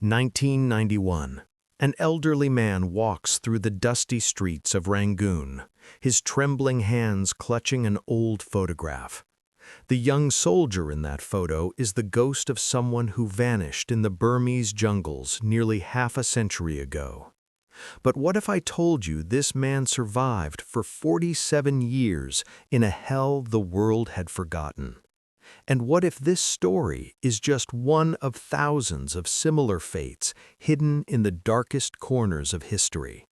1991. An elderly man walks through the dusty streets of Rangoon, his trembling hands clutching an old photograph. The young soldier in that photo is the ghost of someone who vanished in the Burmese jungles nearly half a century ago. But what if I told you this man survived for 47 years in a hell the world had forgotten? And what if this story is just one of thousands of similar fates hidden in the darkest corners of history?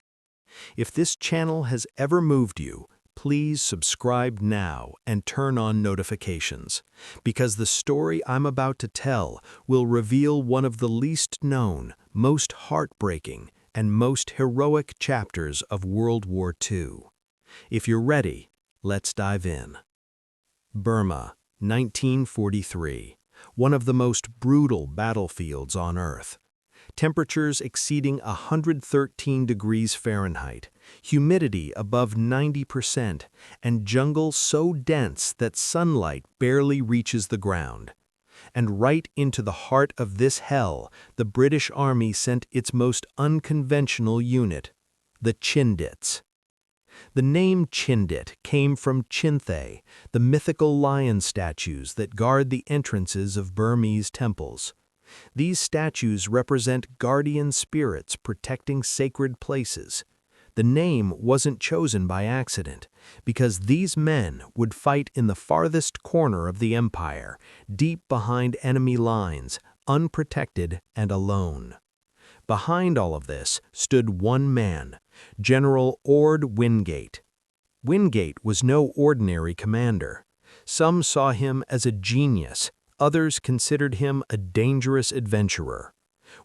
If this channel has ever moved you, please subscribe now and turn on notifications, because the story I'm about to tell will reveal one of the least known, most heartbreaking, and most heroic chapters of World War II. If you're ready, let's dive in. Burma, 1943, one of the most brutal battlefields on Earth. Temperatures exceeding 113 degrees Fahrenheit, humidity above 90%, and jungle so dense that sunlight barely reaches the ground. And right into the heart of this hell, the British Army sent its most unconventional unit, the Chindits. The name Chindit came from Chinthe, the mythical lion statues that guard the entrances of Burmese temples. These statues represent guardian spirits protecting sacred places. The name wasn't chosen by accident, because these men would fight in the farthest corner of the empire, deep behind enemy lines, unprotected and alone. Behind all of this stood one man, General Ord Wingate. Wingate was no ordinary commander. Some saw him as a genius, others considered him a dangerous adventurer.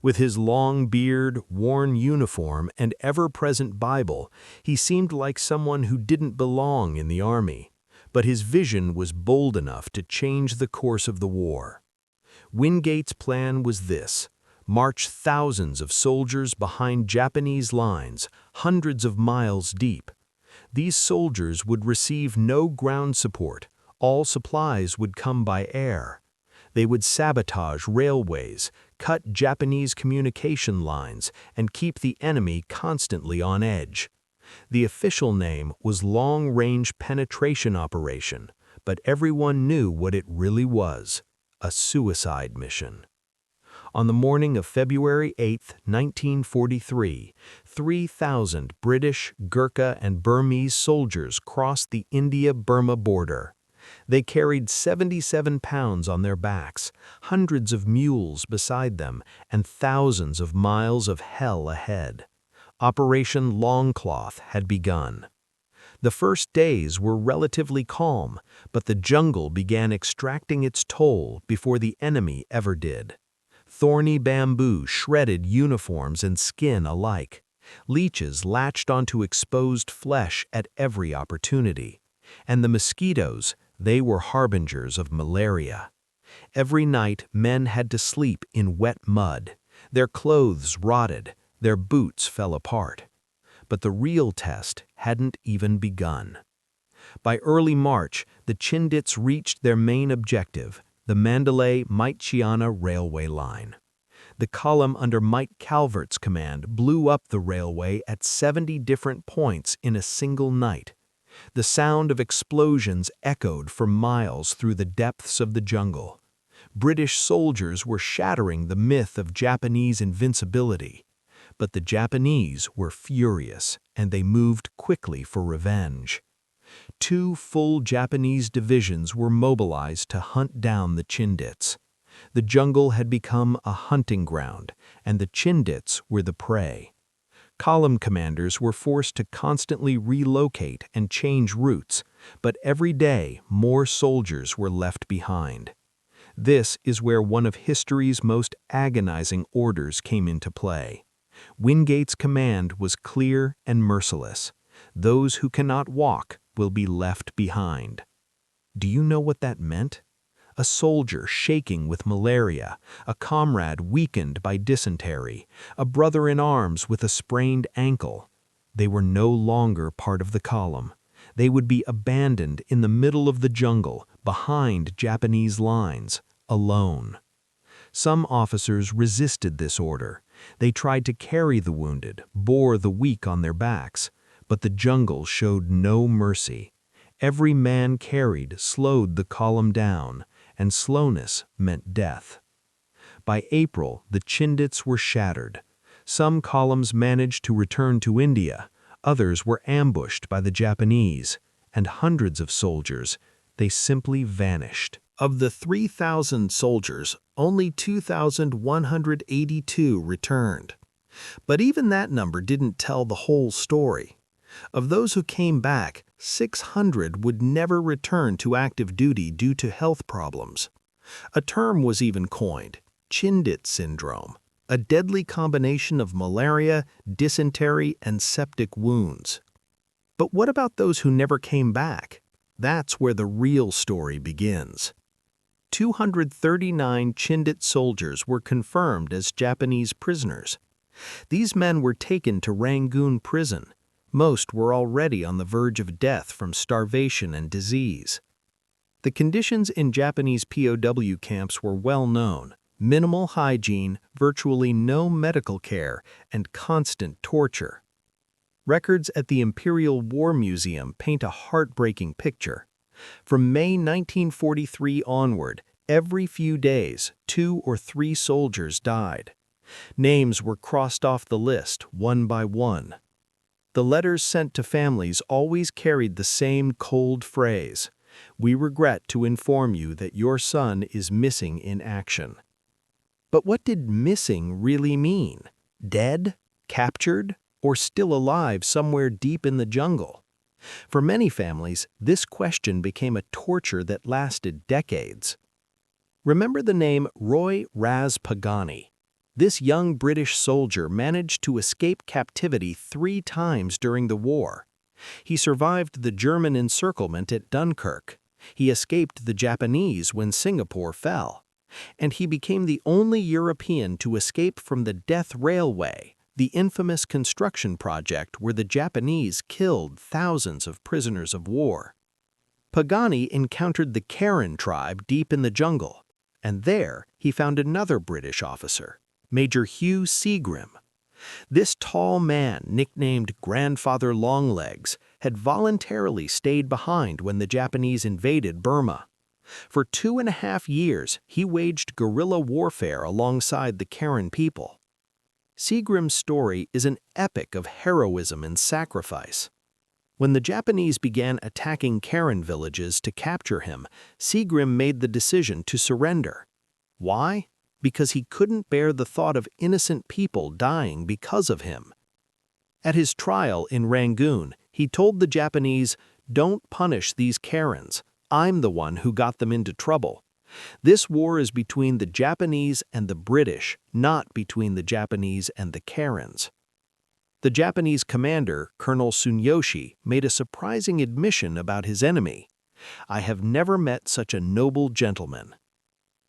With his long beard, worn uniform, and ever-present Bible, he seemed like someone who didn't belong in the army. But his vision was bold enough to change the course of the war. Wingate's plan was this: march thousands of soldiers behind Japanese lines, hundreds of miles deep. These soldiers would receive no ground support. All supplies would come by air. They would sabotage railways, cut Japanese communication lines, and keep the enemy constantly on edge. The official name was Long-Range Penetration Operation, but everyone knew what it really was: a suicide mission. On the morning of February 8, 1943, 3,000 British, Gurkha, and Burmese soldiers crossed the India-Burma border. They carried 77 pounds on their backs, hundreds of mules beside them, and thousands of miles of hell ahead. Operation Longcloth had begun. The first days were relatively calm, but the jungle began extracting its toll before the enemy ever did. Thorny bamboo shredded uniforms and skin alike. Leeches latched onto exposed flesh at every opportunity. And the mosquitoes, they were harbingers of malaria. Every night, men had to sleep in wet mud. Their clothes rotted, their boots fell apart. But the real test hadn't even begun. By early March, the Chindits reached their main objective, the Mandalay-Myitkyina railway line. The column under Mike Calvert's command blew up the railway at 70 different points in a single night. The sound of explosions echoed for miles through the depths of the jungle. British soldiers were shattering the myth of Japanese invincibility. But the Japanese were furious, and they moved quickly for revenge. 2 full Japanese divisions were mobilized to hunt down the Chindits. The jungle had become a hunting ground, and the Chindits were the prey. Column commanders were forced to constantly relocate and change routes, but every day more soldiers were left behind. This is where one of history's most agonizing orders came into play. Wingate's command was clear and merciless: those who cannot walk will be left behind. Do you know what that meant? A soldier shaking with malaria, a comrade weakened by dysentery, a brother in arms with a sprained ankle. They were no longer part of the column. They would be abandoned in the middle of the jungle, behind Japanese lines, alone. Some officers resisted this order. They tried to carry the wounded, bore the weak on their backs, but the jungle showed no mercy. Every man carried slowed the column down, and slowness meant death. By April, the Chindits were shattered. Some columns managed to return to India, others were ambushed by the Japanese, and hundreds of soldiers, they simply vanished. Of the 3,000 soldiers, only 2,182 returned. But even that number didn't tell the whole story. Of those who came back, 600 would never return to active duty due to health problems. A term was even coined, Chindit syndrome, a deadly combination of malaria, dysentery, and septic wounds. But what about those who never came back? That's where the real story begins. 239 Chindit soldiers were confirmed as Japanese prisoners. These men were taken to Rangoon prison. Most were already on the verge of death from starvation and disease. The conditions in Japanese POW camps were well known: minimal hygiene, virtually no medical care, and constant torture. Records at the Imperial War Museum paint a heartbreaking picture. From May 1943 onward, every few days, 2 or 3 soldiers died. Names were crossed off the list one by one. The letters sent to families always carried the same cold phrase: "We regret to inform you that your son is missing in action." But what did missing really mean? Dead? Captured? Or still alive somewhere deep in the jungle? For many families, this question became a torture that lasted decades. Remember the name Roy Raz Pagani. This young British soldier managed to escape captivity 3 times during the war. He survived the German encirclement at Dunkirk. He escaped the Japanese when Singapore fell. And he became the only European to escape from the Death Railway, the infamous construction project where the Japanese killed thousands of prisoners of war. Pagani encountered the Karen tribe deep in the jungle, and there he found another British officer, Major Hugh Seagrim. This tall man, nicknamed Grandfather Longlegs, had voluntarily stayed behind when the Japanese invaded Burma. For 2.5 years, he waged guerrilla warfare alongside the Karen people. Seagrim's story is an epic of heroism and sacrifice. When the Japanese began attacking Karen villages to capture him, Seagrim made the decision to surrender. Why? Because he couldn't bear the thought of innocent people dying because of him. At his trial in Rangoon, he told the Japanese, "Don't punish these Karens. I'm the one who got them into trouble. This war is between the Japanese and the British, not between the Japanese and the Karens." The Japanese commander, Colonel Tsuneyoshi, made a surprising admission about his enemy. "I have never met such a noble gentleman."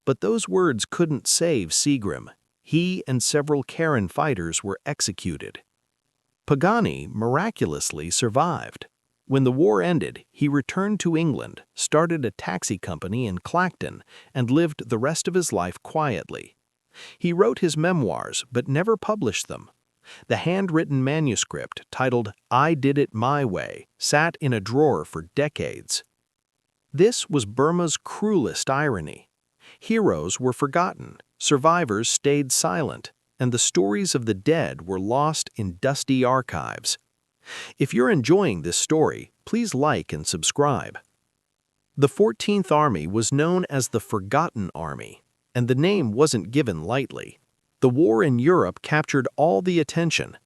But those words couldn't save Seagrim. He and several Karen fighters were executed. Pagani miraculously survived. When the war ended, he returned to England, started a taxi company in Clacton, and lived the rest of his life quietly. He wrote his memoirs, but never published them. The handwritten manuscript, titled "I Did It My Way," sat in a drawer for decades. This was Burma's cruelest irony. Heroes were forgotten, survivors stayed silent, and the stories of the dead were lost in dusty archives. If you're enjoying this story, please like and subscribe. The 14th Army was known as the Forgotten Army, and the name wasn't given lightly. The war in Europe captured all the attention.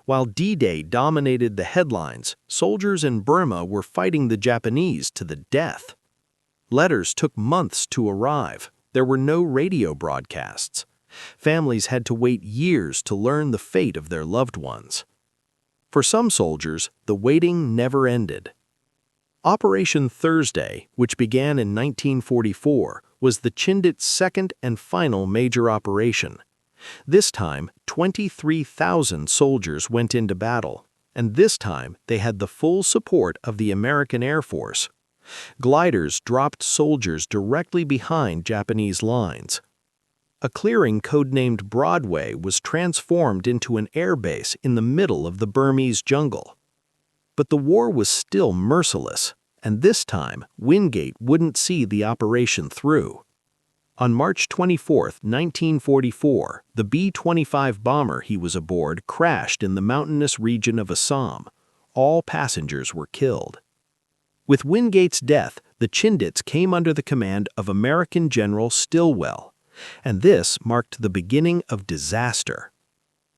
While D-Day dominated the headlines, soldiers in Burma were fighting the Japanese to the death. Letters took months to arrive. There were no radio broadcasts. Families had to wait years to learn the fate of their loved ones. For some soldiers, the waiting never ended. Operation Thursday, which began in 1944, was the Chindits' second and final major operation. This time, 23,000 soldiers went into battle, and this time they had the full support of the American Air Force. Gliders dropped soldiers directly behind Japanese lines. A clearing codenamed Broadway was transformed into an airbase in the middle of the Burmese jungle. But the war was still merciless, and this time Wingate wouldn't see the operation through. On March 24, 1944, the B-25 bomber he was aboard crashed in the mountainous region of Assam. All passengers were killed. With Wingate's death, the Chindits came under the command of American General Stilwell, and this marked the beginning of disaster.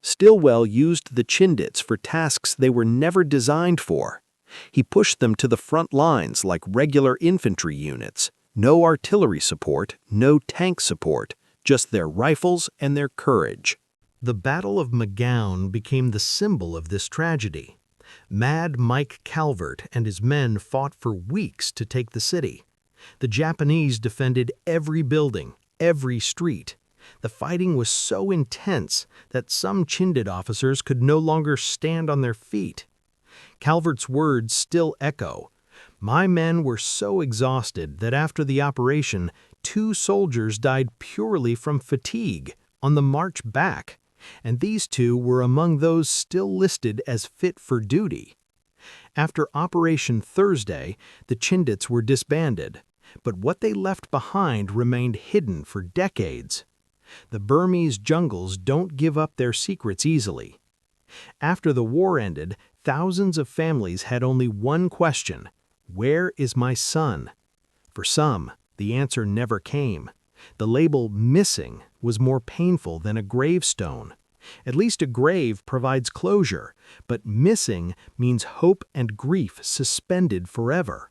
Stilwell used the Chindits for tasks they were never designed for. He pushed them to the front lines like regular infantry units. No artillery support, no tank support, just their rifles and their courage. The Battle of McGowan became the symbol of this tragedy. Mad Mike Calvert and his men fought for weeks to take the city. The Japanese defended every building, every street. The fighting was so intense that some Chindit officers could no longer stand on their feet. Calvert's words still echo. My men were so exhausted that after the operation, 2 soldiers died purely from fatigue on the march back, and these 2 were among those still listed as fit for duty. After Operation Thursday, the Chindits were disbanded, but what they left behind remained hidden for decades. The Burmese jungles don't give up their secrets easily. After the war ended, thousands of families had only one question: where is my son? For some, the answer never came. The label missing was more painful than a gravestone. At least a grave provides closure, but missing means hope and grief suspended forever.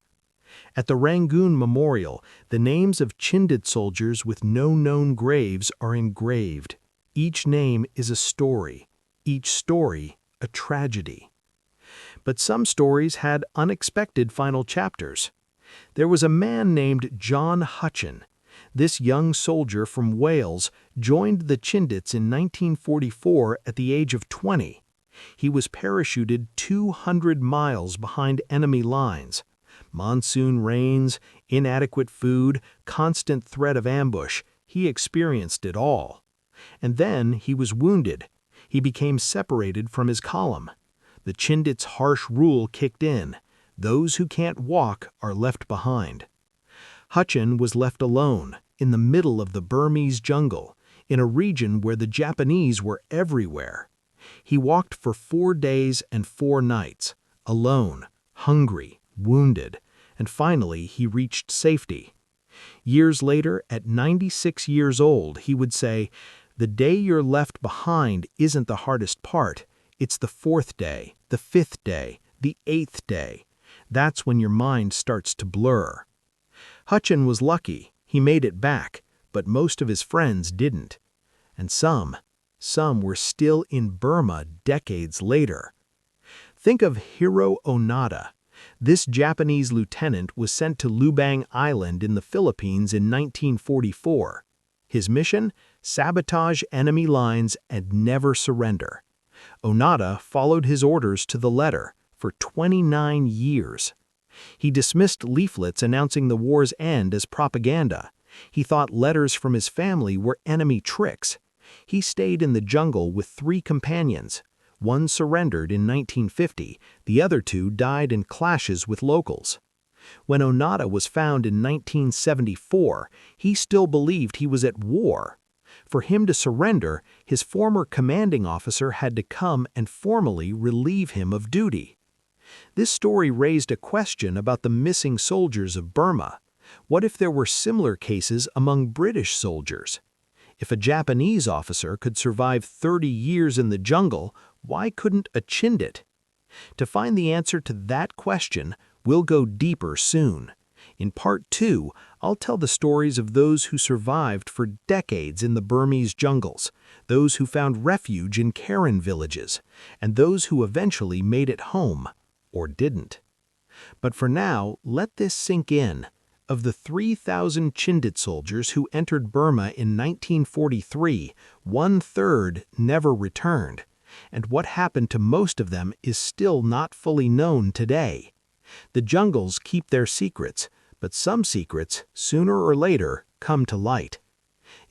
At the Rangoon Memorial, the names of Chindit soldiers with no known graves are engraved. Each name is a story, each story a tragedy. But some stories had unexpected final chapters. There was a man named John Hutchin. This young soldier from Wales joined the Chindits in 1944 at the age of 20. He was parachuted 200 miles behind enemy lines. Monsoon rains, inadequate food, constant threat of ambush, he experienced it all. And then he was wounded. He became separated from his column. The Chindits' harsh rule kicked in. Those who can't walk are left behind. Hutchin was left alone, in the middle of the Burmese jungle, in a region where the Japanese were everywhere. He walked for 4 days and 4 nights, alone, hungry, wounded, and finally he reached safety. Years later, at 96 years old, he would say, "The day you're left behind isn't the hardest part. It's the 4th day, the 5th day, the 8th day. That's when your mind starts to blur." Hutchin was lucky. He made it back, but most of his friends didn't. And some were still in Burma decades later. Think of Hiro Onada. This Japanese lieutenant was sent to Lubang Island in the Philippines in 1944. His mission? Sabotage enemy lines and never surrender. Onada followed his orders to the letter for 29 years. He dismissed leaflets announcing the war's end as propaganda. He thought letters from his family were enemy tricks. He stayed in the jungle with 3 companions. One surrendered in 1950, the other 2 died in clashes with locals. When Onada was found in 1974, he still believed he was at war. For him to surrender, his former commanding officer had to come and formally relieve him of duty. This story raised a question about the missing soldiers of Burma. What if there were similar cases among British soldiers? If a Japanese officer could survive 30 years in the jungle, why couldn't a Chindit? To find the answer to that question, we'll go deeper soon. In Part 2, I'll tell the stories of those who survived for decades in the Burmese jungles, those who found refuge in Karen villages, and those who eventually made it home, or didn't. But for now, let this sink in. Of the 3,000 Chindit soldiers who entered Burma in 1943, 1/3 never returned, and what happened to most of them is still not fully known today. The jungles keep their secrets, but some secrets, sooner or later, come to light.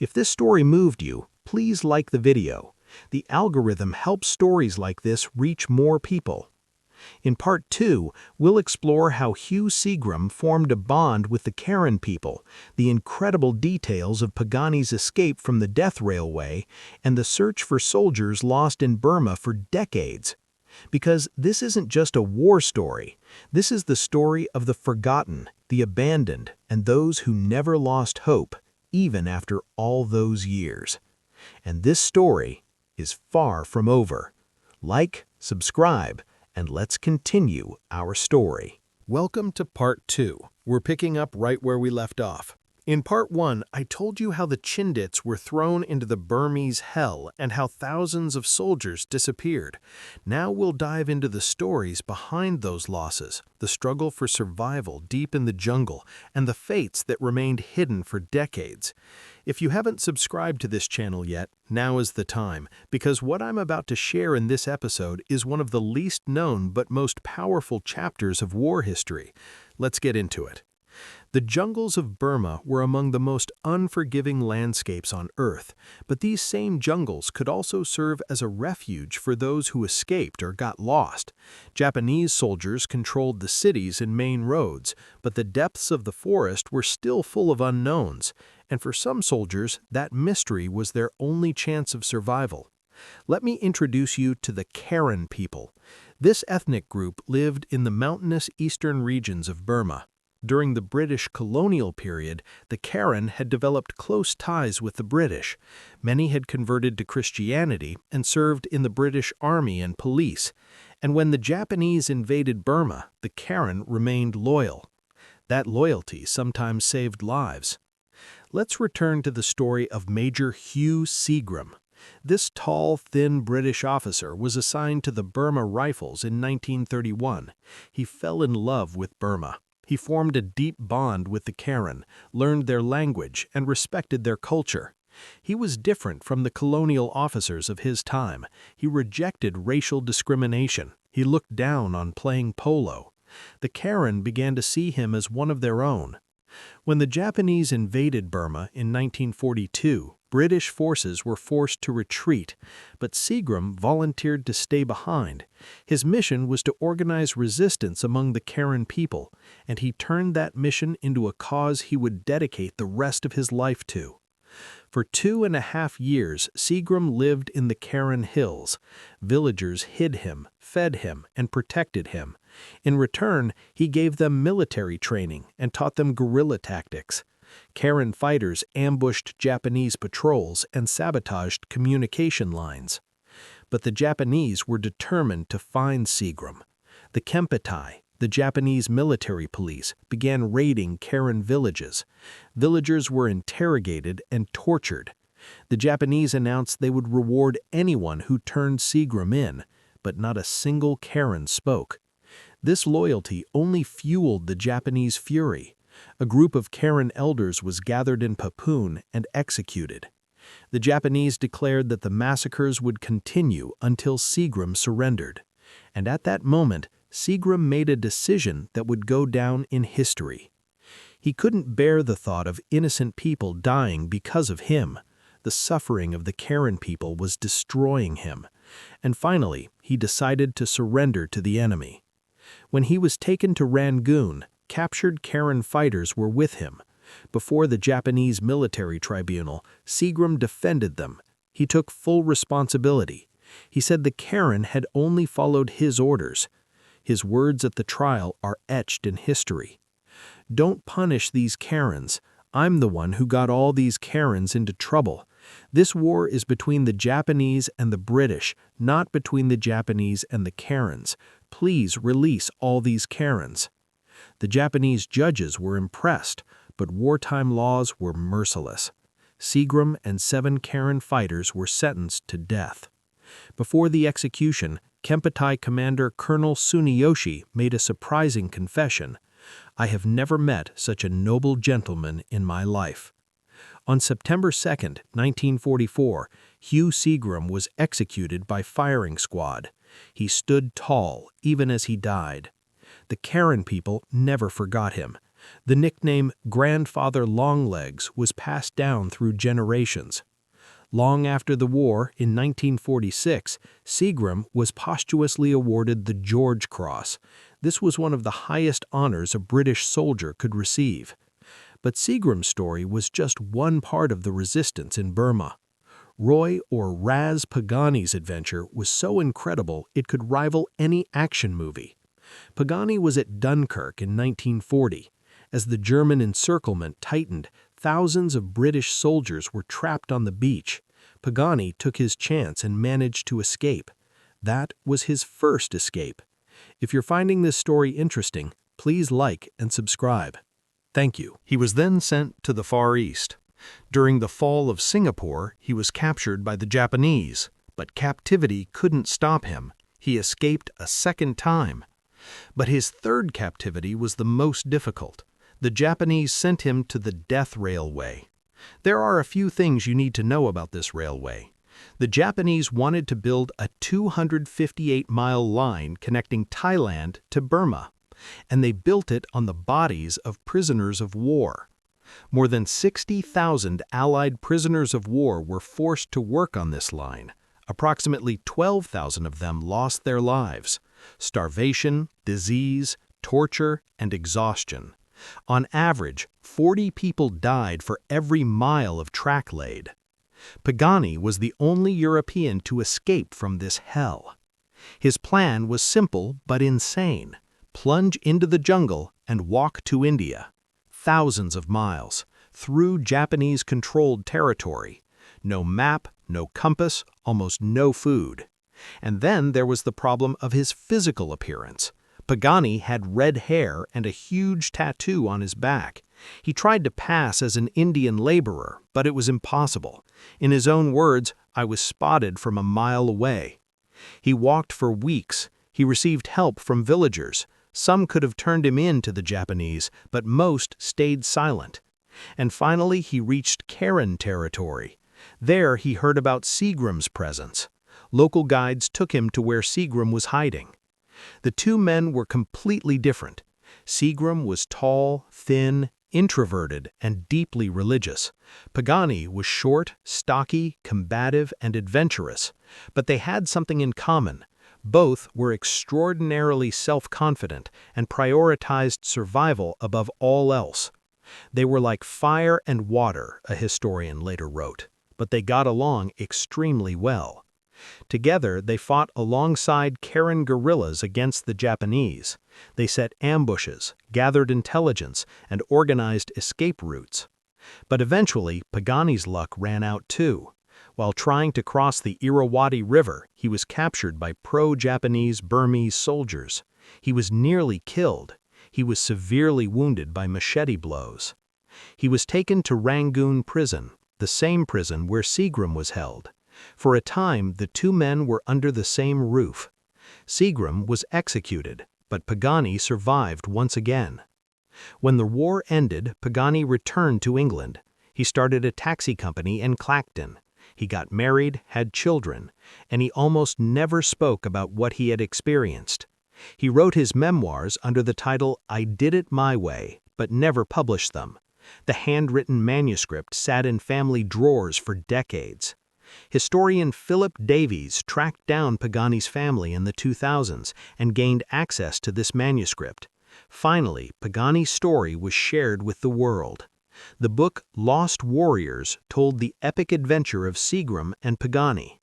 If this story moved you, please like the video. The algorithm helps stories like this reach more people. In Part 2, we'll explore how Hugh Seagrim formed a bond with the Karen people, the incredible details of Pagani's escape from the death railway, and the search for soldiers lost in Burma for decades. Because this isn't just a war story, this is the story of the forgotten, the abandoned, and those who never lost hope, even after all those years. And this story is far from over. Like, subscribe, and let's continue our story. Welcome to Part 2. We're picking up right where we left off. In Part 1, I told you how the Chindits were thrown into the Burmese hell and how thousands of soldiers disappeared. Now we'll dive into the stories behind those losses, the struggle for survival deep in the jungle, and the fates that remained hidden for decades. If you haven't subscribed to this channel yet, now is the time, because what I'm about to share in this episode is one of the least known but most powerful chapters of war history. Let's get into it. The jungles of Burma were among the most unforgiving landscapes on Earth, but these same jungles could also serve as a refuge for those who escaped or got lost. Japanese soldiers controlled the cities and main roads, but the depths of the forest were still full of unknowns, and for some soldiers, that mystery was their only chance of survival. Let me introduce you to the Karen people. This ethnic group lived in the mountainous eastern regions of Burma. During the British colonial period, the Karen had developed close ties with the British. Many had converted to Christianity and served in the British Army and police. And when the Japanese invaded Burma, the Karen remained loyal. That loyalty sometimes saved lives. Let's return to the story of Major Hugh Seagrim. This tall, thin British officer was assigned to the Burma Rifles in 1931. He fell in love with Burma. He formed a deep bond with the Karen, learned their language, and respected their culture. He was different from the colonial officers of his time. He rejected racial discrimination. He looked down on playing polo. The Karen began to see him as one of their own. When the Japanese invaded Burma in 1942, British forces were forced to retreat, but Seagrim volunteered to stay behind. His mission was to organize resistance among the Karen people, and he turned that mission into a cause he would dedicate the rest of his life to. For 2.5 years, Seagrim lived in the Karen hills. Villagers hid him, fed him, and protected him. In return, he gave them military training and taught them guerrilla tactics. Karen fighters ambushed Japanese patrols and sabotaged communication lines. But the Japanese were determined to find Seagrim. The Kempeitai, the Japanese military police, began raiding Karen villages. Villagers were interrogated and tortured. The Japanese announced they would reward anyone who turned Seagrim in, but not a single Karen spoke. This loyalty only fueled the Japanese fury. A group of Karen elders was gathered in Papoon and executed. The Japanese declared that the massacres would continue until Seagrim surrendered. And at that moment, Seagrim made a decision that would go down in history. He couldn't bear the thought of innocent people dying because of him. The suffering of the Karen people was destroying him. And finally, he decided to surrender to the enemy. When he was taken to Rangoon, captured Karen fighters were with him. Before the Japanese military tribunal, Seagrim defended them. He took full responsibility. He said the Karen had only followed his orders. His words at the trial are etched in history. "Don't punish these Karens. I'm the one who got all these Karens into trouble. This war is between the Japanese and the British, not between the Japanese and the Karens. Please release all these Karens." The Japanese judges were impressed, but wartime laws were merciless. Seagrim and 7 Karen fighters were sentenced to death. Before the execution, Kempeitai commander Colonel Tsuneyoshi made a surprising confession. "I have never met such a noble gentleman in my life." On September 2, 1944, Hugh Seagrim was executed by firing squad. He stood tall even as he died. The Karen people never forgot him. The nickname Grandfather Longlegs was passed down through generations. Long after the war, in 1946, Seagrim was posthumously awarded the George Cross. This was one of the highest honors a British soldier could receive. But Seagrim's story was just one part of the resistance in Burma. Roy or Raz Pagani's adventure was so incredible it could rival any action movie. Pagani was at Dunkirk in 1940. As the German encirclement tightened, thousands of British soldiers were trapped on the beach. Pagani took his chance and managed to escape. That was his first escape. If you're finding this story interesting, please like and subscribe. Thank you. He was then sent to the Far East. During the fall of Singapore, he was captured by the Japanese, but captivity couldn't stop him. He escaped a second time. But his third captivity was the most difficult. The Japanese sent him to the Death Railway. There are a few things you need to know about this railway. The Japanese wanted to build a 258-mile line connecting Thailand to Burma, and they built it on the bodies of prisoners of war. More than 60,000 Allied prisoners of war were forced to work on this line. Approximately 12,000 of them lost their lives. Starvation, disease, torture, and exhaustion. On average, 40 people died for every mile of track laid. Pagani was the only European to escape from this hell. His plan was simple but insane. Plunge into the jungle and walk to India. Thousands of miles, through Japanese-controlled territory. No map, no compass, almost no food. And then there was the problem of his physical appearance. Pagani had red hair and a huge tattoo on his back. He tried to pass as an Indian laborer, but it was impossible. In his own words, "I was spotted from a mile away." He walked for weeks. He received help from villagers. Some could have turned him in to the Japanese, but most stayed silent. And finally he reached Karen territory. There he heard about Seagrim's presence. Local guides took him to where Seagrim was hiding. The two men were completely different. Seagrim was tall, thin, introverted, and deeply religious. Pagani was short, stocky, combative, and adventurous. But they had something in common. Both were extraordinarily self-confident and prioritized survival above all else. They were like fire and water, a historian later wrote, but they got along extremely well. Together, they fought alongside Karen guerrillas against the Japanese. They set ambushes, gathered intelligence, and organized escape routes. But eventually, Pagani's luck ran out too. While trying to cross the Irrawaddy River, he was captured by pro-Japanese Burmese soldiers. He was nearly killed. He was severely wounded by machete blows. He was taken to Rangoon prison, the same prison where Seagrim was held. For a time, the two men were under the same roof. Seagrim was executed, but Pagani survived once again. When the war ended, Pagani returned to England. He started a taxi company in Clacton. He got married, had children, and he almost never spoke about what he had experienced. He wrote his memoirs under the title "I Did It My Way," but never published them. The handwritten manuscript sat in family drawers for decades. Historian Philip Davies tracked down Pagani's family in the 2000s and gained access to this manuscript. Finally, Pagani's story was shared with the world. The book Lost Warriors told the epic adventure of Seagrim and Pagani.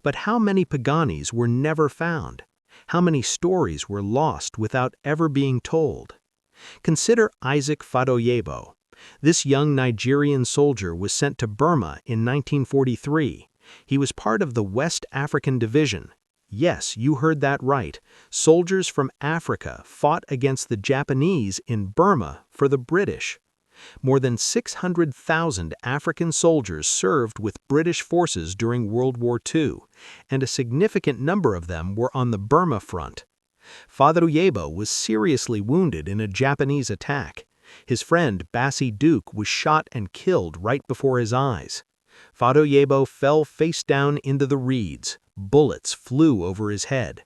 But how many Paganis were never found? How many stories were lost without ever being told? Consider Isaac Fadoyebo. This young Nigerian soldier was sent to Burma in 1943. He was part of the West African Division. Yes, you heard that right. Soldiers from Africa fought against the Japanese in Burma for the British. More than 600,000 African soldiers served with British forces during World War II, and a significant number of them were on the Burma front. Fadoyebo was seriously wounded in a Japanese attack. His friend Bassi Duke was shot and killed right before his eyes. Fadoyebo fell face down into the reeds. Bullets flew over his head.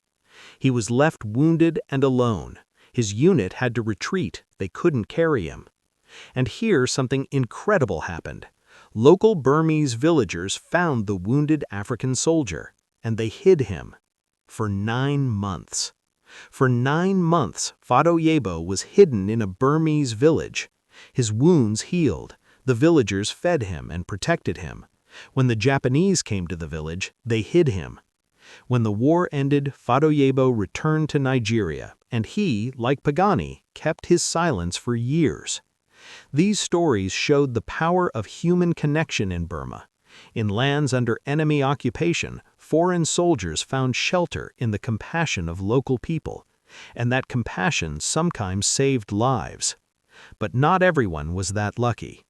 He was left wounded and alone. His unit had to retreat, they couldn't carry him. And here something incredible happened. Local Burmese villagers found the wounded African soldier, and they hid him. For 9 months. For 9 months, Fadoyebo was hidden in a Burmese village. His wounds healed. The villagers fed him and protected him. When the Japanese came to the village, they hid him. When the war ended, Fadoyebo returned to Nigeria, and he, like Pagani, kept his silence for years. These stories showed the power of human connection in Burma. In lands under enemy occupation, foreign soldiers found shelter in the compassion of local people, and that compassion sometimes saved lives. But not everyone was that lucky.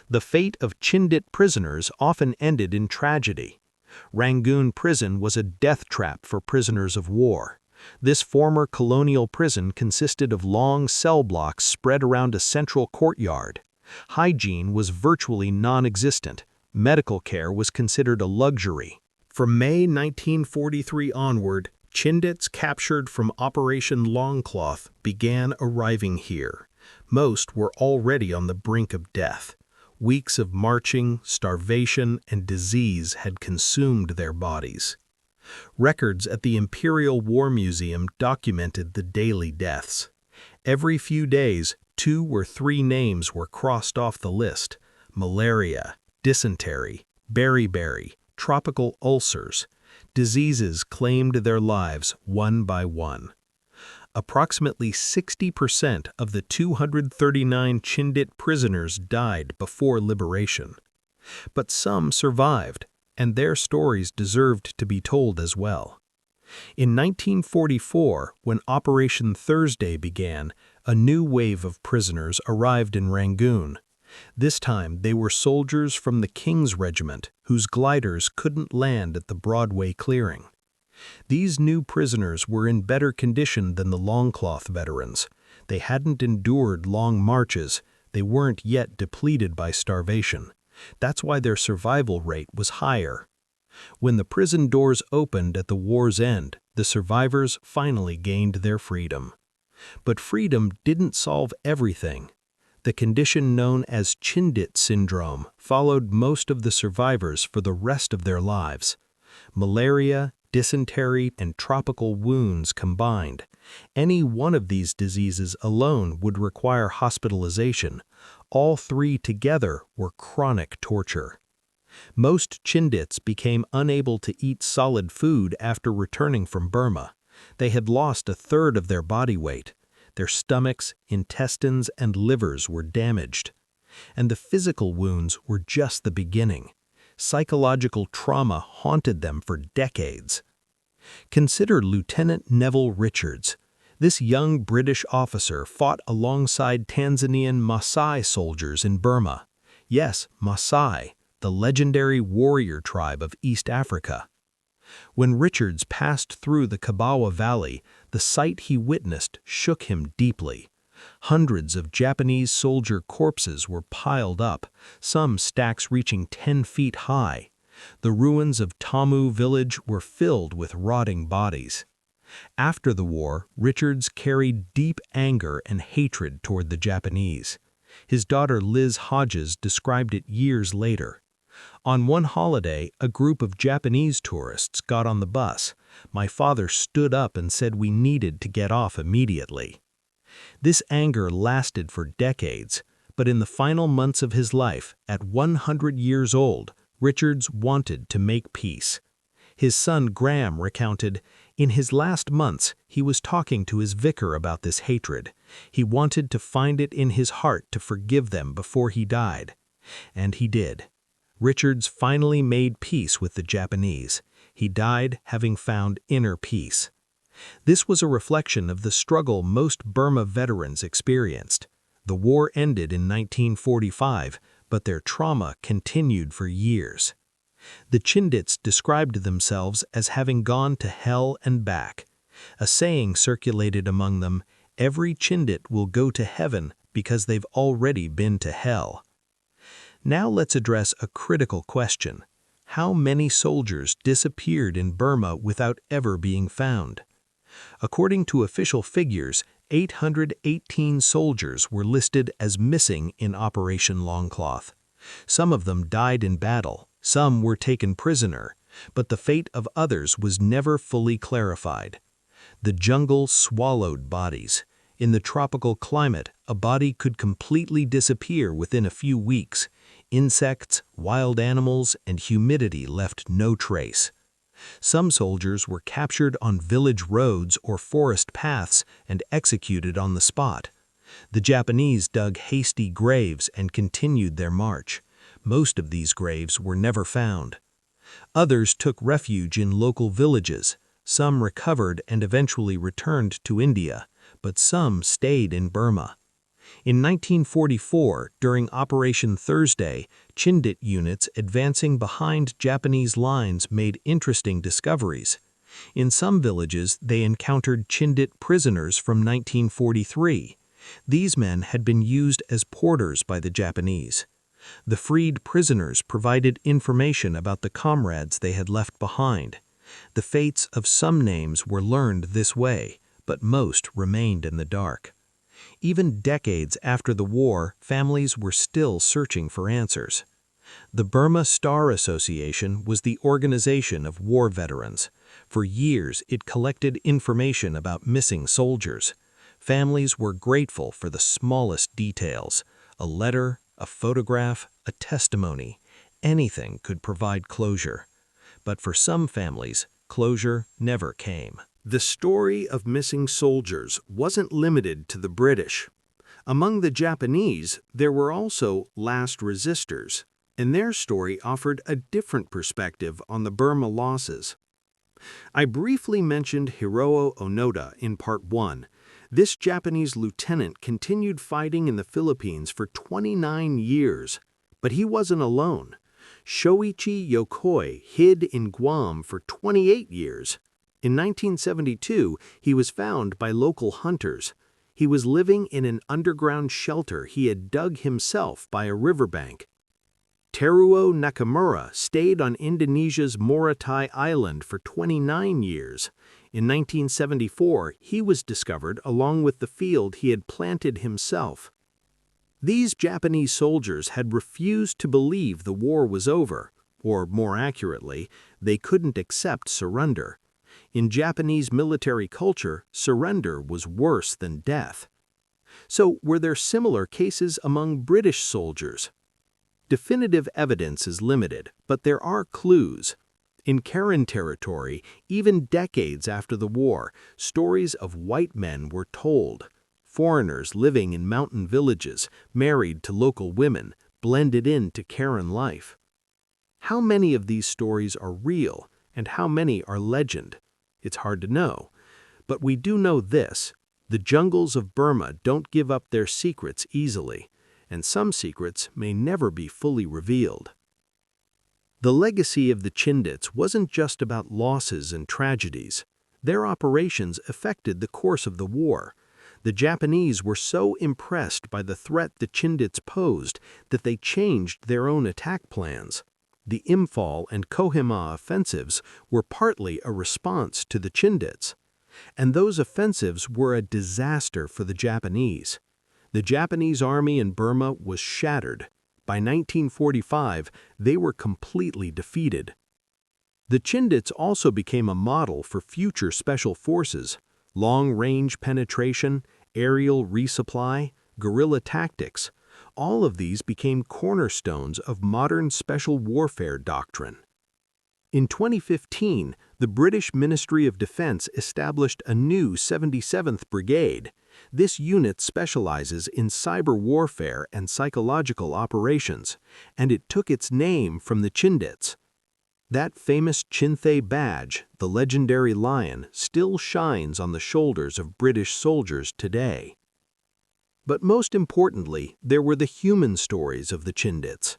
The fate of Chindit prisoners often ended in tragedy. Rangoon prison was a death trap for prisoners of war. This former colonial prison consisted of long cell blocks spread around a central courtyard. Hygiene was virtually non-existent. Medical care was considered a luxury. From May 1943 onward, Chindits captured from Operation Longcloth began arriving here. Most were already on the brink of death. Weeks of marching, starvation, and disease had consumed their bodies. Records at the Imperial War Museum documented the daily deaths. Every few days, 2 or 3 names were crossed off the list: malaria, dysentery, beriberi, tropical ulcers. Diseases claimed their lives one by one. Approximately 60% of the 239 Chindit prisoners died before liberation. But some survived, and their stories deserved to be told as well. In 1944, when Operation Thursday began, a new wave of prisoners arrived in Rangoon. This time they were soldiers from the King's Regiment, whose gliders couldn't land at the Broadway clearing. These new prisoners were in better condition than the Longcloth veterans. They hadn't endured long marches. They weren't yet depleted by starvation. That's why their survival rate was higher. When the prison doors opened at the war's end, the survivors finally gained their freedom. But freedom didn't solve everything. The condition known as Chindit syndrome followed most of the survivors for the rest of their lives. Malaria, dysentery, and tropical wounds combined. Any one of these diseases alone would require hospitalization. All 3 together were chronic torture. Most Chindits became unable to eat solid food after returning from Burma. They had lost a third of their body weight. Their stomachs, intestines, and livers were damaged. And the physical wounds were just the beginning. Psychological trauma haunted them for decades. Consider Lieutenant Neville Richards. This young British officer fought alongside Tanzanian Maasai soldiers in Burma. Yes, Maasai, the legendary warrior tribe of East Africa. When Richards passed through the Kabawa Valley, the sight he witnessed shook him deeply. Hundreds of Japanese soldier corpses were piled up, some stacks reaching 10 feet high. The ruins of Tamu village were filled with rotting bodies. After the war, Richards carried deep anger and hatred toward the Japanese. His daughter Liz Hodges described it years later. On one holiday, a group of Japanese tourists got on the bus. My father stood up and said we needed to get off immediately. This anger lasted for decades, but in the final months of his life, at 100 years old, Richards wanted to make peace. His son Graham recounted, in his last months, he was talking to his vicar about this hatred. He wanted to find it in his heart to forgive them before he died. And he did. Richards finally made peace with the Japanese. He died having found inner peace. This was a reflection of the struggle most Burma veterans experienced. The war ended in 1945, but their trauma continued for years. The Chindits described themselves as having gone to hell and back. A saying circulated among them, "Every Chindit will go to heaven because they've already been to hell." Now let's address a critical question. How many soldiers disappeared in Burma without ever being found? According to official figures, 818 soldiers were listed as missing in Operation Longcloth. Some of them died in battle, some were taken prisoner, but the fate of others was never fully clarified. The jungle swallowed bodies. In the tropical climate, a body could completely disappear within a few weeks. Insects, wild animals, and humidity left no trace. Some soldiers were captured on village roads or forest paths and executed on the spot. The Japanese dug hasty graves and continued their march. Most of these graves were never found. Others took refuge in local villages. Some recovered and eventually returned to India, but some stayed in Burma. In 1944, during Operation Thursday, Chindit units advancing behind Japanese lines made interesting discoveries. In some villages, they encountered Chindit prisoners from 1943. These men had been used as porters by the Japanese. The freed prisoners provided information about the comrades they had left behind. The fates of some names were learned this way, but most remained in the dark. Even decades after the war, families were still searching for answers. The Burma Star Association was the organization of war veterans. For years, it collected information about missing soldiers. Families were grateful for the smallest details: a letter, a photograph, a testimony. Anything could provide closure. But for some families, closure never came. The story of missing soldiers wasn't limited to the British. Among the Japanese, there were also last resistors, and their story offered a different perspective on the Burma losses. I briefly mentioned Hiroo Onoda in Part 1. This Japanese lieutenant continued fighting in the Philippines for 29 years, but he wasn't alone. Shoichi Yokoi hid in Guam for 28 years. In 1972, he was found by local hunters. He was living in an underground shelter he had dug himself by a riverbank. Teruo Nakamura stayed on Indonesia's Morotai Island for 29 years. In 1974, he was discovered along with the field he had planted himself. These Japanese soldiers had refused to believe the war was over, or more accurately, they couldn't accept surrender. In Japanese military culture, surrender was worse than death. So, were there similar cases among British soldiers? Definitive evidence is limited, but there are clues. In Karen territory, even decades after the war, stories of white men were told. Foreigners living in mountain villages, married to local women, blended into Karen life. How many of these stories are real, and how many are legend? It's hard to know. But we do know this: the jungles of Burma don't give up their secrets easily, and some secrets may never be fully revealed. The legacy of the Chindits wasn't just about losses and tragedies. Their operations affected the course of the war. The Japanese were so impressed by the threat the Chindits posed that they changed their own attack plans. The Imphal and Kohima offensives were partly a response to the Chindits. And those offensives were a disaster for the Japanese. The Japanese army in Burma was shattered. By 1945, they were completely defeated. The Chindits also became a model for future special forces: long-range penetration, aerial resupply, guerrilla tactics. All of these became cornerstones of modern special warfare doctrine. In 2015, the British Ministry of Defence established a new 77th Brigade. This unit specializes in cyber warfare and psychological operations, and it took its name from the Chindits. That famous Chinthe badge, the legendary lion, still shines on the shoulders of British soldiers today. But most importantly, there were the human stories of the Chindits.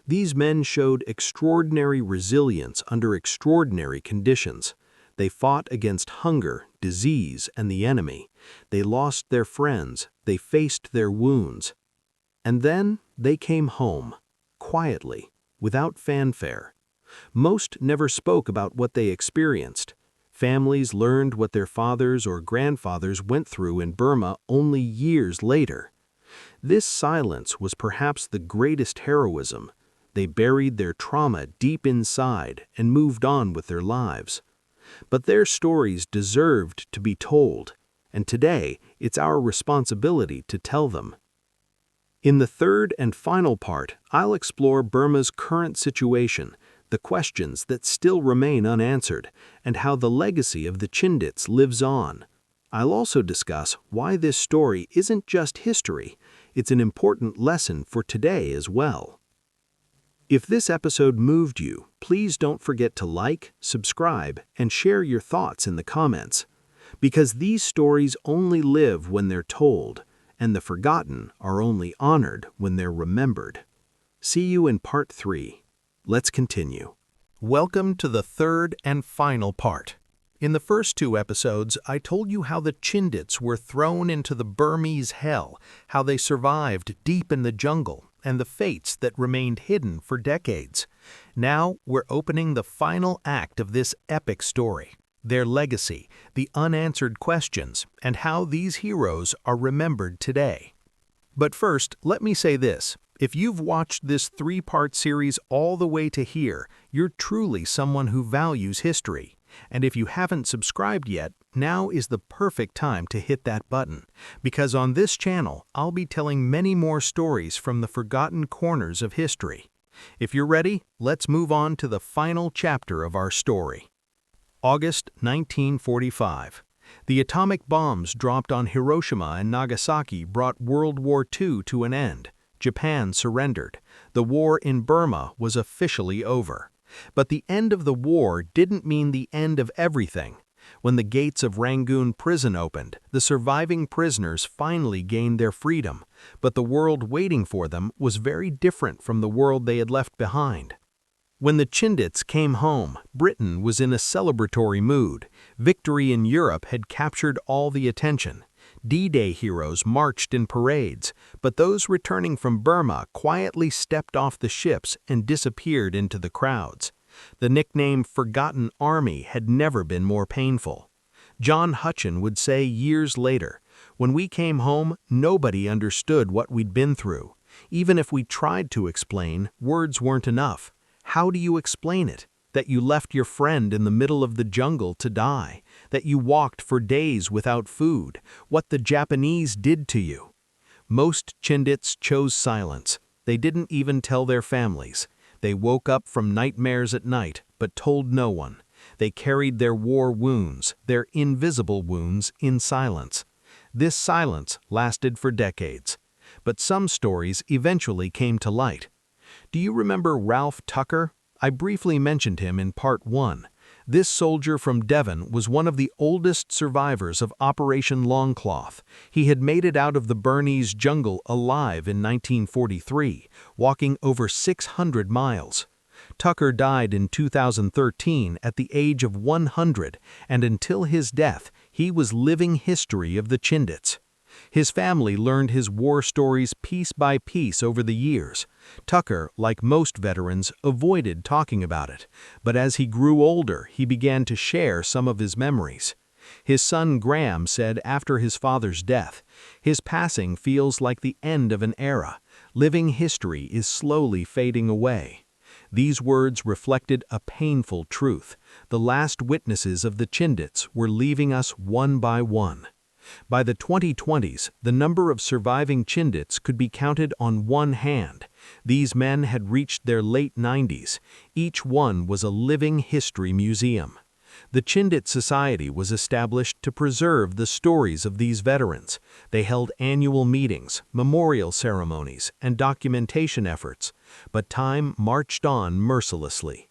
These men showed extraordinary resilience under extraordinary conditions. They fought against hunger, disease, and the enemy. They lost their friends. They faced their wounds. And then they came home, quietly, without fanfare. Most never spoke about what they experienced. Families learned what their fathers or grandfathers went through in Burma only years later. This silence was perhaps the greatest heroism. They buried their trauma deep inside and moved on with their lives. But their stories deserved to be told, and today it's our responsibility to tell them. In the third and final part, I'll explore Burma's current situation, the questions that still remain unanswered, and how the legacy of the Chindits lives on. I'll also discuss why this story isn't just history, it's an important lesson for today as well. If this episode moved you, please don't forget to like, subscribe, and share your thoughts in the comments. Because these stories only live when they're told, and the forgotten are only honored when they're remembered. See you in part 3. Let's continue. Welcome to the third and final part. In the first 2 episodes, I told you how the Chindits were thrown into the Burmese hell, how they survived deep in the jungle, and the fates that remained hidden for decades. Now we're opening the final act of this epic story, their legacy, the unanswered questions, and how these heroes are remembered today. But first, let me say this. If you've watched this 3-part series all the way to here, you're truly someone who values history. And if you haven't subscribed yet, now is the perfect time to hit that button, because on this channel, I'll be telling many more stories from the forgotten corners of history. If you're ready, let's move on to the final chapter of our story. August 1945. The atomic bombs dropped on Hiroshima and Nagasaki brought World War II to an end. Japan surrendered. The war in Burma was officially over. But the end of the war didn't mean the end of everything. When the gates of Rangoon prison opened, the surviving prisoners finally gained their freedom, but the world waiting for them was very different from the world they had left behind. When the Chindits came home, Britain was in a celebratory mood. Victory in Europe had captured all the attention. D-Day heroes marched in parades, but those returning from Burma quietly stepped off the ships and disappeared into the crowds. The nickname Forgotten Army had never been more painful. John Hutchin would say years later, "When we came home, nobody understood what we'd been through. Even if we tried to explain, words weren't enough. How do you explain it? That you left your friend in the middle of the jungle to die, that you walked for days without food, what the Japanese did to you." Most Chindits chose silence. They didn't even tell their families. They woke up from nightmares at night, but told no one. They carried their war wounds, their invisible wounds, in silence. This silence lasted for decades. But some stories eventually came to light. Do you remember Ralph Tucker? I briefly mentioned him in part 1. This soldier from Devon was one of the oldest survivors of Operation Longcloth. He had made it out of the Burmese jungle alive in 1943, walking over 600 miles. Tucker died in 2013 at the age of 100, and until his death, he was living history of the Chindits. His family learned his war stories piece by piece over the years. Tucker, like most veterans, avoided talking about it, but as he grew older, he began to share some of his memories. His son Graham said after his father's death, "His passing feels like the end of an era. Living history is slowly fading away." These words reflected a painful truth. The last witnesses of the Chindits were leaving us one by one. By the 2020s, the number of surviving Chindits could be counted on one hand. These men had reached their late 90s. Each one was a living history museum. The Chindit Society was established to preserve the stories of these veterans. They held annual meetings, memorial ceremonies, and documentation efforts. But time marched on mercilessly.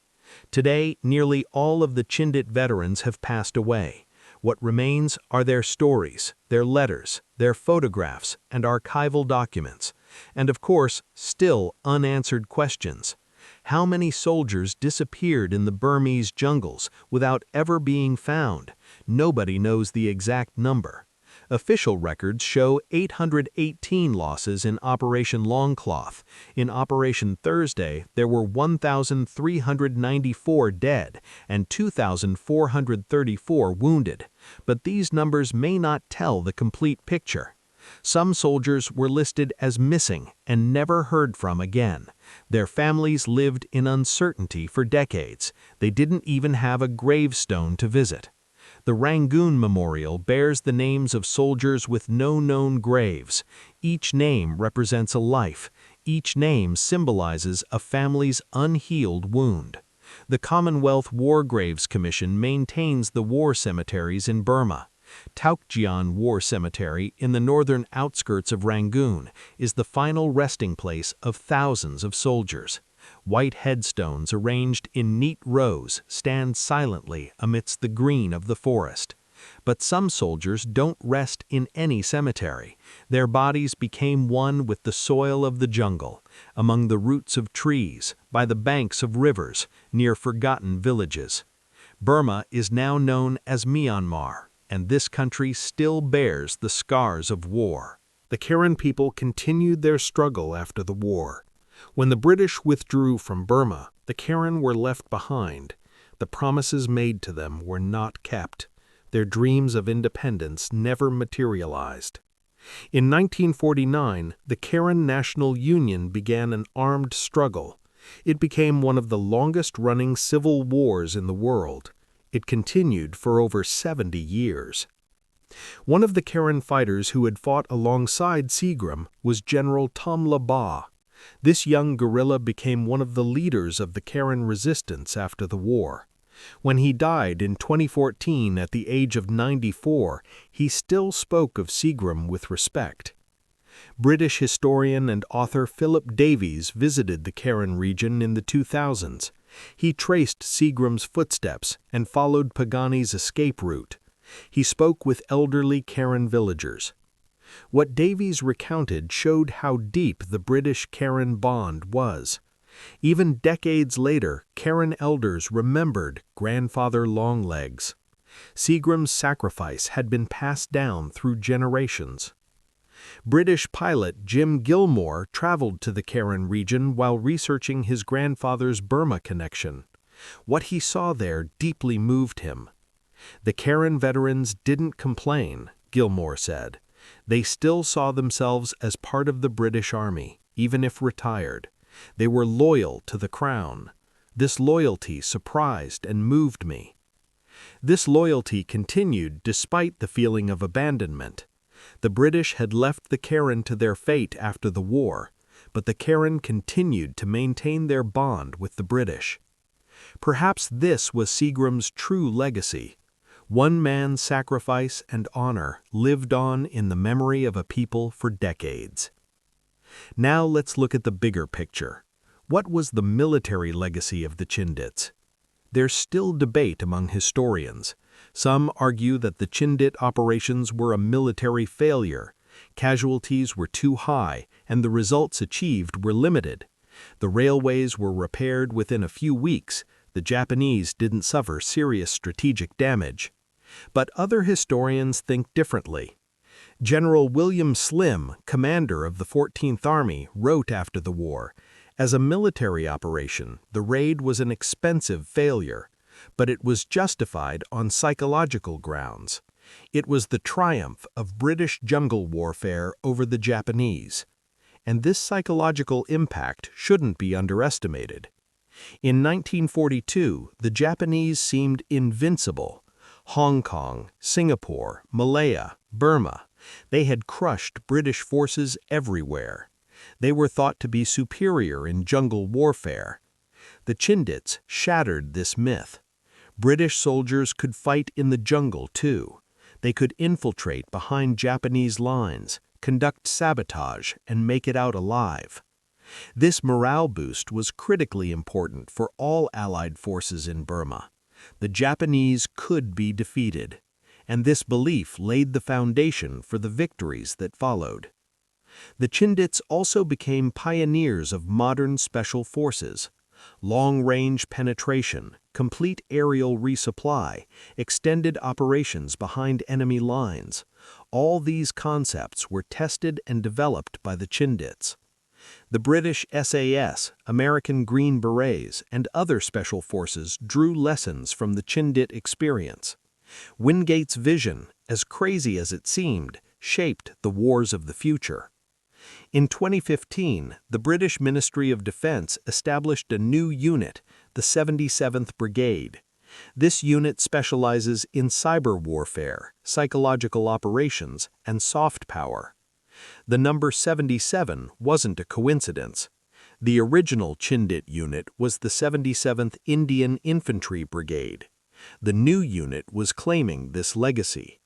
Today, nearly all of the Chindit veterans have passed away. What remains are their stories, their letters, their photographs, and archival documents. And of course, still unanswered questions. How many soldiers disappeared in the Burmese jungles without ever being found? Nobody knows the exact number. Official records show 818 losses in Operation Longcloth. In Operation Thursday, there were 1,394 dead and 2,434 wounded. But these numbers may not tell the complete picture. Some soldiers were listed as missing and never heard from again. Their families lived in uncertainty for decades. They didn't even have a gravestone to visit. The Rangoon Memorial bears the names of soldiers with no known graves. Each name represents a life. Each name symbolizes a family's unhealed wound. The Commonwealth War Graves Commission maintains the war cemeteries in Burma. Taukjian War Cemetery in the northern outskirts of Rangoon is the final resting place of thousands of soldiers. White headstones arranged in neat rows stand silently amidst the green of the forest. But some soldiers don't rest in any cemetery. Their bodies became one with the soil of the jungle, among the roots of trees, by the banks of rivers, near forgotten villages. Burma is now known as Myanmar, and this country still bears the scars of war. The Karen people continued their struggle after the war. When the British withdrew from Burma, the Karen were left behind. The promises made to them were not kept. Their dreams of independence never materialized. In 1949, the Karen National Union began an armed struggle. It became one of the longest-running civil wars in the world. It continued for over 70 years. One of the Karen fighters who had fought alongside Seagrim was General Tomla Ba. This young guerrilla became one of the leaders of the Karen resistance after the war. When he died in 2014 at the age of 94, he still spoke of Seagrim with respect. British historian and author Philip Davies visited the Karen region in the 2000s. He traced Seagrim's footsteps and followed Pagani's escape route. He spoke with elderly Karen villagers. What Davies recounted showed how deep the British-Karen bond was. Even decades later, Karen elders remembered grandfather Longlegs. Seagrim's sacrifice had been passed down through generations. British pilot Jim Gilmore traveled to the Karen region while researching his grandfather's Burma connection. What he saw there deeply moved him. The Karen veterans didn't complain, Gilmore said. They still saw themselves as part of the British Army, even if retired. They were loyal to the Crown. This loyalty surprised and moved me. This loyalty continued despite the feeling of abandonment. The British had left the Karen to their fate after the war, but the Karen continued to maintain their bond with the British. Perhaps this was Seagrim's true legacy. One man's sacrifice and honor lived on in the memory of a people for decades. Now let's look at the bigger picture. What was the military legacy of the Chindits? There's still debate among historians. Some argue that the Chindit operations were a military failure. Casualties were too high, and the results achieved were limited. The railways were repaired within a few weeks. The Japanese didn't suffer serious strategic damage. But other historians think differently. General William Slim, commander of the 14th Army, wrote after the war, "As a military operation, the raid was an expensive failure, but it was justified on psychological grounds. It was the triumph of British jungle warfare over the Japanese. And this psychological impact shouldn't be underestimated. In 1942, the Japanese seemed invincible. Hong Kong, Singapore, Malaya, Burma, they had crushed British forces everywhere. They were thought to be superior in jungle warfare. The Chindits shattered this myth. British soldiers could fight in the jungle too. They could infiltrate behind Japanese lines, conduct sabotage, and make it out alive. This morale boost was critically important for all Allied forces in Burma. The Japanese could be defeated, and this belief laid the foundation for the victories that followed. The Chindits also became pioneers of modern special forces. Long-range penetration, complete aerial resupply, extended operations behind enemy lines. All these concepts were tested and developed by the Chindits. The British SAS, American Green Berets, and other special forces drew lessons from the Chindit experience. Wingate's vision, as crazy as it seemed, shaped the wars of the future. In 2015, the British Ministry of Defense established a new unit, the 77th Brigade. This unit specializes in cyber warfare, psychological operations, and soft power. The number 77 wasn't a coincidence. The original Chindit unit was the 77th Indian Infantry Brigade. The new unit was claiming this legacy.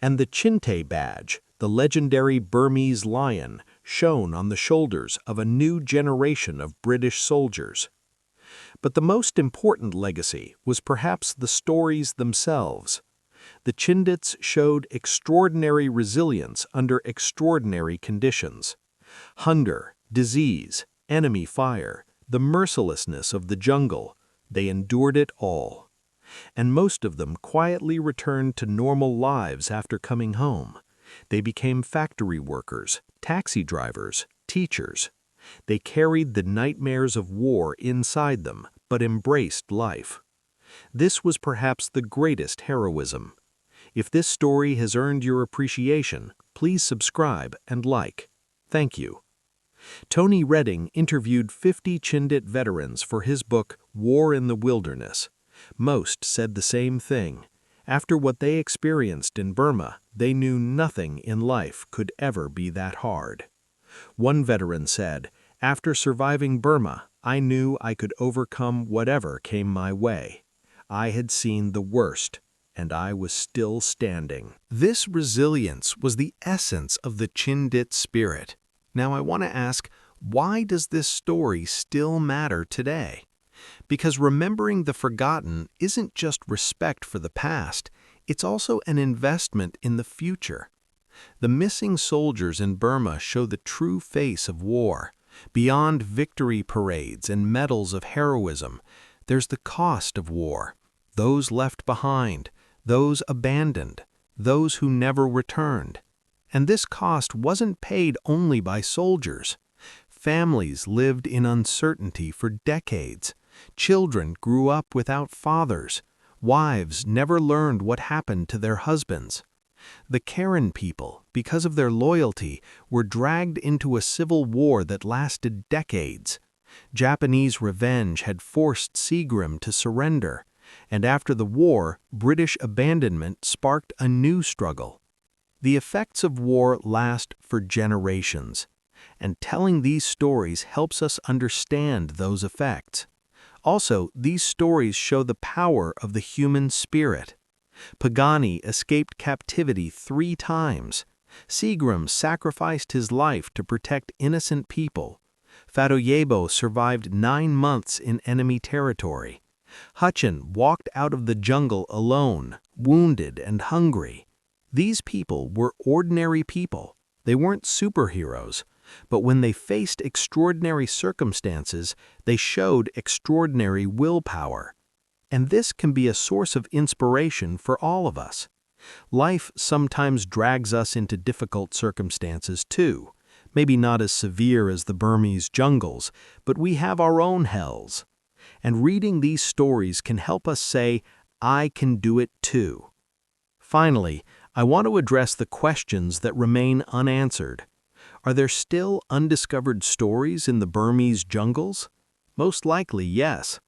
And the Chinte badge, the legendary Burmese lion, shone on the shoulders of a new generation of British soldiers. But the most important legacy was perhaps the stories themselves. The Chindits showed extraordinary resilience under extraordinary conditions. Hunger, disease, enemy fire, the mercilessness of the jungle, they endured it all. And most of them quietly returned to normal lives after coming home. They became factory workers, taxi drivers, teachers. They carried the nightmares of war inside them, but embraced life. This was perhaps the greatest heroism. If this story has earned your appreciation, please subscribe and like. Thank you. Tony Redding interviewed 50 Chindit veterans for his book, War in the Wilderness. Most said the same thing. After what they experienced in Burma, they knew nothing in life could ever be that hard. One veteran said, "After surviving Burma, I knew I could overcome whatever came my way. I had seen the worst, and I was still standing." This resilience was the essence of the Chindit spirit. Now I want to ask, why does this story still matter today? Because remembering the forgotten isn't just respect for the past, it's also an investment in the future. The missing soldiers in Burma show the true face of war. Beyond victory parades and medals of heroism, there's the cost of war. Those left behind, those abandoned, those who never returned. And this cost wasn't paid only by soldiers. Families lived in uncertainty for decades. Children grew up without fathers. Wives never learned what happened to their husbands. The Karen people, because of their loyalty, were dragged into a civil war that lasted decades. Japanese revenge had forced Seagrim to surrender, and after the war, British abandonment sparked a new struggle. The effects of war last for generations, and telling these stories helps us understand those effects. Also, these stories show the power of the human spirit. Pagani escaped captivity 3 times. Seagrim sacrificed his life to protect innocent people. Fadoyebo survived 9 months in enemy territory. Hutchin walked out of the jungle alone, wounded and hungry. These people were ordinary people. They weren't superheroes. But when they faced extraordinary circumstances, they showed extraordinary willpower. And this can be a source of inspiration for all of us. Life sometimes drags us into difficult circumstances too. Maybe not as severe as the Burmese jungles, but we have our own hells. And reading these stories can help us say, I can do it too. Finally, I want to address the questions that remain unanswered. Are there still undiscovered stories in the Burmese jungles? Most likely, yes.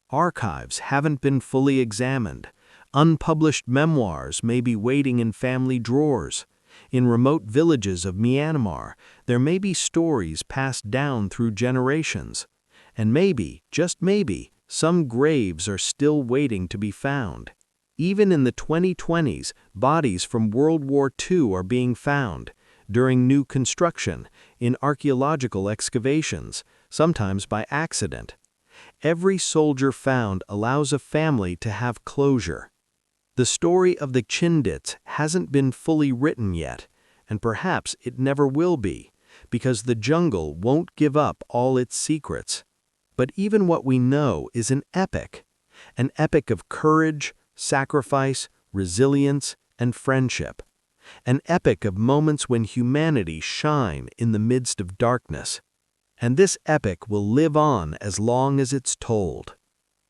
Archives haven't been fully examined. Unpublished memoirs may be waiting in family drawers. In remote villages of Myanmar, there may be stories passed down through generations. And maybe, just maybe, some graves are still waiting to be found. Even in the 2020s, bodies from World War II are being found. During new construction, in archaeological excavations, sometimes by accident. Every soldier found allows a family to have closure. The story of the Chindits hasn't been fully written yet, and perhaps it never will be, because the jungle won't give up all its secrets. but even what we know is an epic of courage, sacrifice, resilience, and friendship. An epic of moments when humanity shine in the midst of darkness. And this epic will live on as long as it's told.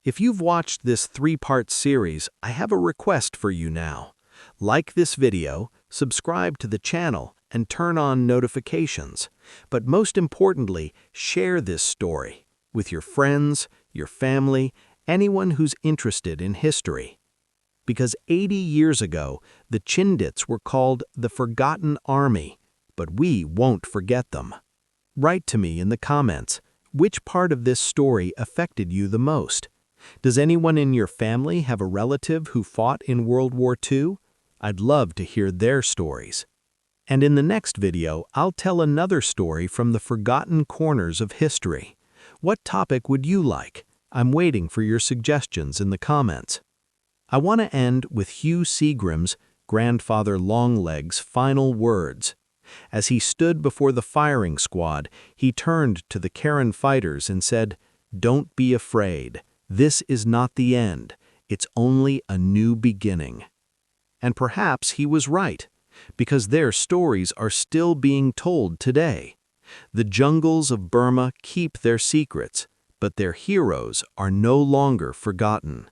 If you've watched this 3-part series, I have a request for you now. Like this video, subscribe to the channel, and turn on notifications. But most importantly, share this story with your friends, your family, anyone who's interested in history. Because 80 years ago, the Chindits were called the Forgotten Army, but we won't forget them. Write to me in the comments, which part of this story affected you the most? Does anyone in your family have a relative who fought in World War II? I'd love to hear their stories. And in the next video, I'll tell another story from the forgotten corners of history. What topic would you like? I'm waiting for your suggestions in the comments. I want to end with Hugh Seagrim's grandfather Longlegs' final words. As he stood before the firing squad, he turned to the Karen fighters and said, "Don't be afraid. This is not the end. It's only a new beginning." And perhaps he was right, because their stories are still being told today. The jungles of Burma keep their secrets, but their heroes are no longer forgotten.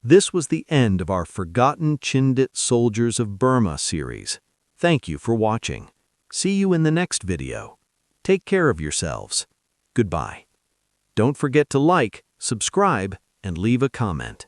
This was the end of our Forgotten Chindit Soldiers of Burma series. Thank you for watching. See you in the next video. Take care of yourselves. Goodbye. Don't forget to like, subscribe, and leave a comment.